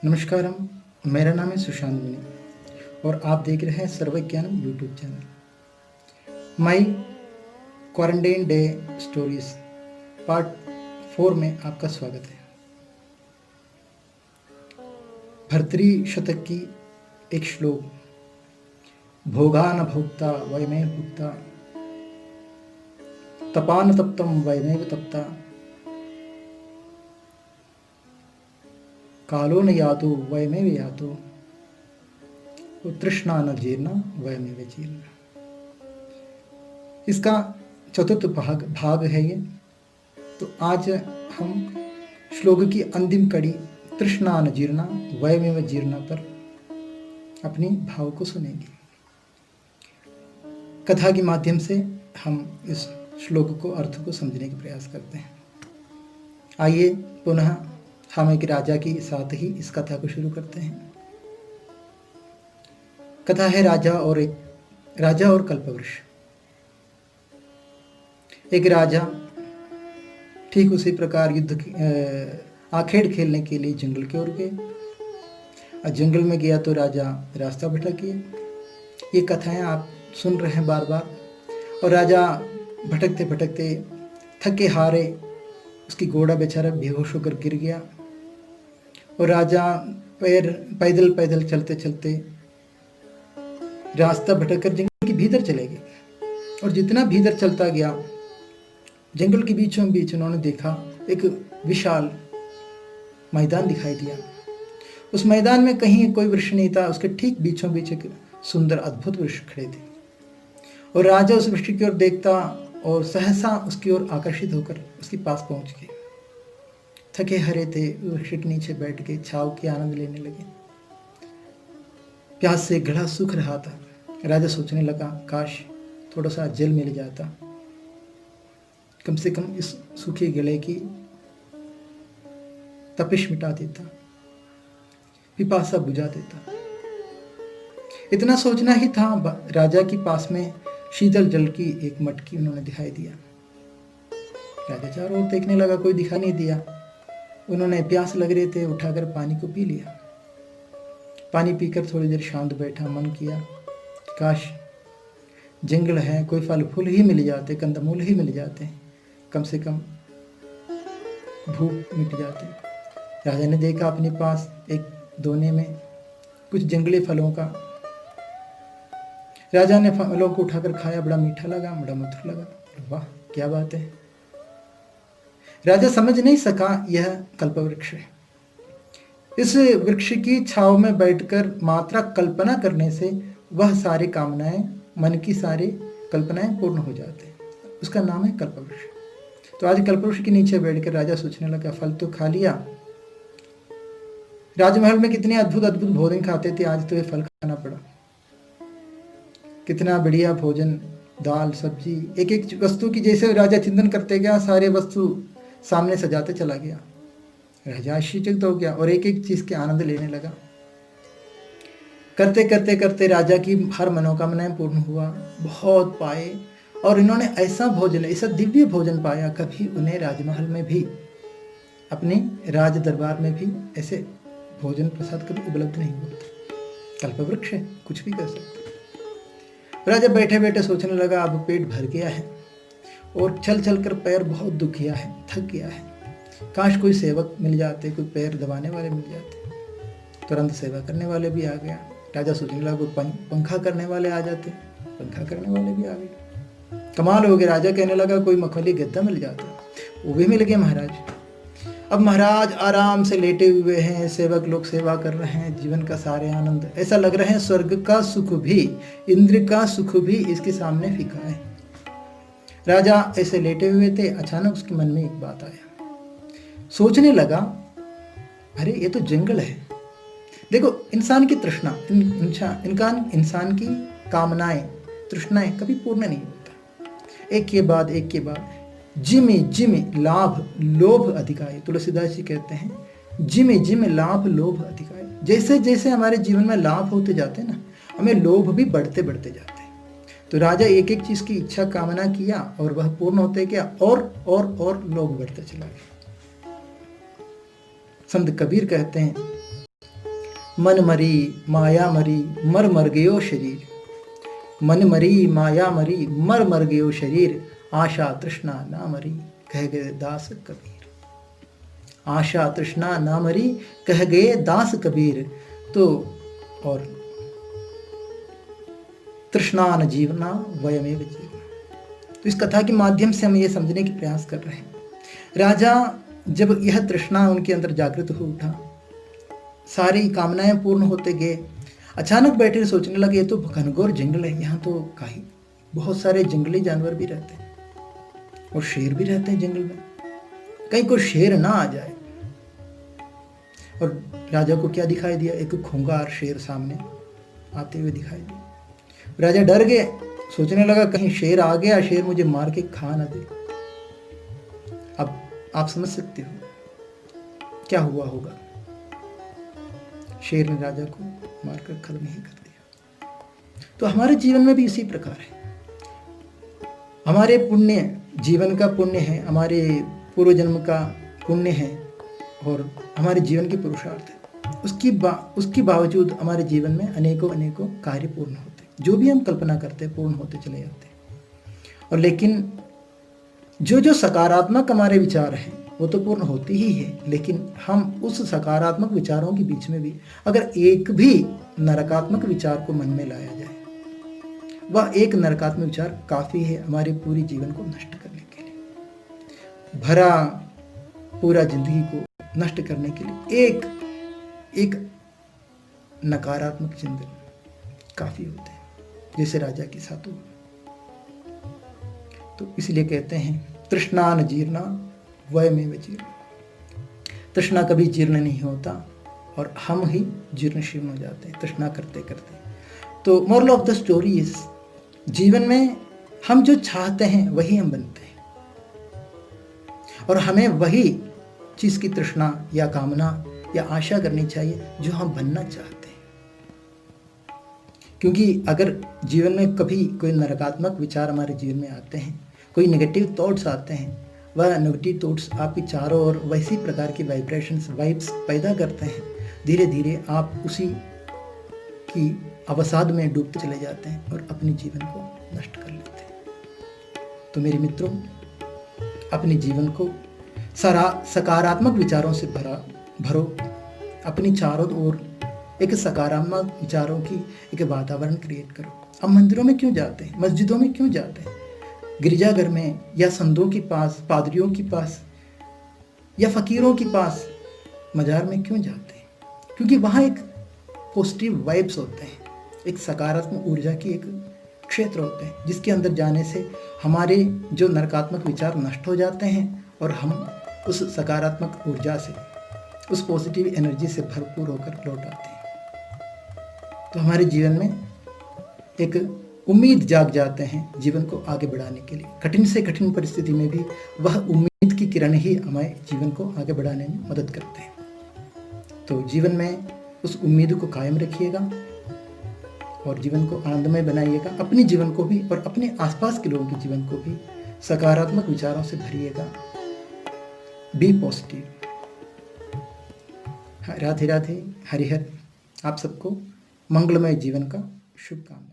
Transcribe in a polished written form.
नमस्कारम, मेरा नाम है सुशांत मिनी और आप देख रहे हैं सर्वज्ञानम यूट्यूब चैनल। माई क्वारंटाइन डे स्टोरीज पार्ट 4 में आपका स्वागत है। भर्तृ शतक की एक श्लोक, भोगा न भोक्ता वयमेव भुक्ता, तपा न तप्तम वयमेव तप्ता, कालो न यातो वयमेव यातो, तृष्णा न जीर्णा वयमेव जीर्णा। इसका चतुर्थ भाग है ये। तो आज हम श्लोक की अंतिम कड़ी तृष्णा न जीर्णा वयमेव जीर्णा पर अपनी भाव को सुनेंगे। कथा के माध्यम से हम इस श्लोक को अर्थ को समझने का प्रयास करते हैं। आइए पुनः हम एक राजा के साथ ही इस कथा को शुरू करते हैं। कथा है राजा और कल्पवृक्ष। एक राजा ठीक उसी प्रकार आखेड़ खेलने के लिए जंगल की ओर गए और जंगल में गया तो राजा रास्ता भटक गया। ये कथाएं आप सुन रहे हैं बार बार। और राजा भटकते भटकते थके हारे उसकी घोड़ा बेचारा बेहोश होकर गिर गया और राजा पैदल चलते चलते रास्ता भटककर जंगल के भीतर चले गए। और जितना भीतर चलता गया जंगल के बीचों बीच उन्होंने देखा एक विशाल मैदान दिखाई दिया। उस मैदान में कहीं कोई वृक्ष नहीं था, उसके ठीक बीचों बीच एक सुंदर अद्भुत वृक्ष खड़े थे। और राजा उस वृक्ष की ओर देखता और सहसा उसकी ओर आकर्षित होकर उसके पास पहुंच गए। थके हरे थे, वृक्ष के नीचे बैठ के छाव के आनंद लेने लगे। प्यास से गला सूख रहा था। राजा सोचने लगा, काश थोड़ा सा जल मिल जाता, कम से कम इस सूखे गले की तपिश मिटा देता, पिपासा बुझा देता। इतना सोचना ही था, राजा के पास में शीतल जल की एक मटकी उन्होंने दिखाई दिया। राजा चारों ओर देखने लगा, कोई दिखाई नहीं दिया। उन्होंने प्यास लग रहे थे, उठाकर पानी को पी लिया। पानी पीकर थोड़ी देर शांत बैठा, मन किया काश जंगल है, कोई फल फूल ही मिल जाते, कंदमूल ही मिल जाते, कम से कम भूख मिट जाती। राजा ने देखा अपने पास एक दोने में कुछ जंगली फलों का। राजा ने फलों को उठाकर खाया, बड़ा मीठा लगा, बड़ा मधुर लगा। वाह क्या बात है। राजा समझ नहीं सका यह कल्पवृक्ष है। इस वृक्ष की छाव में बैठकर मात्रा कल्पना करने से वह सारी कामनाएं, मन की सारी कल्पनाएं पूर्ण हो जाते हैं। उसका नाम है कल्पवृक्ष। तो आज कल्पवृक्ष के नीचे बैठकर राजा सोचने लगा, फल तो खा लिया, राजमहल में कितने अद्भुत अद्भुत भोजन खाते थे, आज तो ये फल खाना पड़ा। कितना बढ़िया भोजन, दाल सब्जी, एक एक वस्तु की जैसे राजा चिंतन करते गया, सारे वस्तु सामने सजाते चला गया। राजा आश्चर्यचकित हो गया और एक एक चीज के आनंद लेने लगा। करते करते करते राजा की हर मनोकामनाएं पूर्ण हुआ, बहुत पाए। और इन्होंने ऐसा भोजन, ऐसा दिव्य भोजन पाया, कभी उन्हें राजमहल में भी, अपने राज दरबार में भी ऐसे भोजन प्रसाद कभी उपलब्ध नहीं हुआ था। कल्पवृक्ष है, कुछ भी कर सकते। राजा बैठे बैठे सोचने लगा, अब पेट भर गया है और चल चल कर पैर बहुत दुख गया है, थक गया है। काश कोई सेवक मिल जाते, कोई पैर दबाने वाले मिल जाते। तुरंत सेवा करने वाले भी आ गया। राजा सोचने लगा, कोई पंखा करने वाले आ जाते, पंखा करने वाले भी आ गए। कमाल हो गया। राजा कहने लगा, कोई मखमली गद्दा मिल जाता, वो भी मिल गया महाराज। अब महाराज आराम से लेटे हुए हैं, सेवक लोग सेवा कर रहे हैं, जीवन का सारे आनंद, ऐसा लग रहे हैं स्वर्ग का सुख भी, इंद्र का सुख भी इसके सामने फीका है। राजा ऐसे लेटे हुए थे, अचानक उसके मन में एक बात आया। सोचने लगा, अरे ये तो जंगल है। देखो इंसान की तृष्णा, इंसान की कामनाएं, तृष्णाएं कभी पूर्ण नहीं होता। एक के बाद जिमे जिमे लाभ लोभ अधिकाय। तुलसीदास जी कहते हैं, जिमे जिमे लाभ लोभ अधिकाय। जैसे जैसे हमारे जीवन में लाभ होते जाते हैं ना, हमें लोभ भी बढ़ते बढ़ते जाते हैं। तो राजा एक एक चीज की इच्छा कामना किया और वह पूर्ण होते गया और लोभ बढ़ते चला गया। संत कबीर कहते हैं, मन मरी माया मरी मर मर गयो शरीर। मन मरी माया मरी मर मर गयो शरीर, आशा तृष्णा ना मरी कह गए दास कबीर। आशा तृष्णा ना मरी कह गए दास कबीर। तो और तृष्णा न जीवना वयमेव जीवना। तो इस कथा के माध्यम से हम ये समझने की प्रयास कर रहे हैं, राजा जब यह तृष्णा उनके अंदर जागृत हो उठा, सारी कामनाएं पूर्ण होते गए, अचानक बैठे सोचने लगे ये तो घनघोर जंगल है, यहाँ तो काई बहुत सारे जंगली जानवर भी रहते हैं और शेर भी रहते हैं जंगल में, कहीं कोई शेर ना आ जाए। और राजा को क्या दिखाई दिया? एक खूंखार शेर सामने आते हुए दिखाई दिया। राजा डर गए, सोचने लगा कहीं शेर आ गया, शेर मुझे मार के खा ना दे। अब आप समझ सकते हो क्या हुआ होगा। शेर ने राजा को मारकर खत्म ही कर दिया। तो हमारे जीवन में भी इसी प्रकार है। हमारे पुण्य, जीवन का पुण्य है, हमारे पूर्व जन्म का पुण्य है और हमारे जीवन के पुरुषार्थ है। उसके बावजूद हमारे जीवन में अनेकों अनेकों कार्य पूर्ण होते, जो भी हम कल्पना करते हैं पूर्ण होते चले जाते हैं। और लेकिन जो सकारात्मक हमारे विचार हैं वो तो पूर्ण होती ही है, लेकिन हम उस सकारात्मक विचारों के बीच में भी अगर एक भी नकारात्मक विचार को मन में लाया जाए, वह एक नकारात्मक विचार काफ़ी है हमारे पूरी जीवन को नष्ट करने के लिए। भरा पूरा जिंदगी को नष्ट करने के लिए एक नकारात्मक चिंतन काफ़ी होते हैं, जैसे राजा के साथ हुआ। तो इसलिए कहते हैं तृष्णा न जीर्णा वयमेव जीर्णा। तृष्णा कभी जीर्ण नहीं होता और हम ही जीर्ण शीर्ण हो जाते हैं तृष्णा करते करते। तो moral of the story is, जीवन में हम जो चाहते हैं वही हम बनते हैं और हमें वही चीज़ की तृष्णा या कामना या आशा करनी चाहिए जो हम बनना चाहते हैं। क्योंकि अगर जीवन में कभी कोई नकारात्मक विचार हमारे जीवन में आते हैं, कोई नेगेटिव थॉट्स आते हैं, वह नेगेटिव थॉट्स आपके चारों ओर वैसी प्रकार की वाइब्स पैदा करते हैं। धीरे धीरे आप उसी की अवसाद में डूबते चले जाते हैं और अपने जीवन को नष्ट कर लेते हैं। तो मेरे मित्रों, अपने जीवन को सकारात्मक विचारों से भरो। अपनी चारों ओर एक सकारात्मक विचारों की एक वातावरण क्रिएट करो। हम मंदिरों में क्यों जाते हैं, मस्जिदों में क्यों जाते हैं, गिरजाघर में या संतों के पास, पादरियों के पास या फकीरों के पास, मजार में क्यों जाते हैं? क्योंकि वहाँ एक पॉजिटिव वाइब्स होते हैं, एक सकारात्मक ऊर्जा की एक क्षेत्र होते हैं, जिसके अंदर जाने से हमारे जो नकारात्मक विचार नष्ट हो जाते हैं और हम उस सकारात्मक ऊर्जा से, उस पॉजिटिव एनर्जी से भरपूर होकर लौट आते हैं। तो हमारे जीवन में एक उम्मीद जाग जाते हैं जीवन को आगे बढ़ाने के लिए। कठिन से कठिन परिस्थिति में भी वह उम्मीद की किरण ही हमारे जीवन को आगे बढ़ाने में मदद करते हैं। तो जीवन में उस उम्मीद को कायम रखिएगा और जीवन को आनंदमय बनाइएगा। अपने जीवन को भी और अपने आसपास के लोगों के जीवन को भी सकारात्मक विचारों से भरिएगा। Be positive. राधे राधे, हरिहर। आप सबको मंगलमय जीवन का शुभकामनाएं।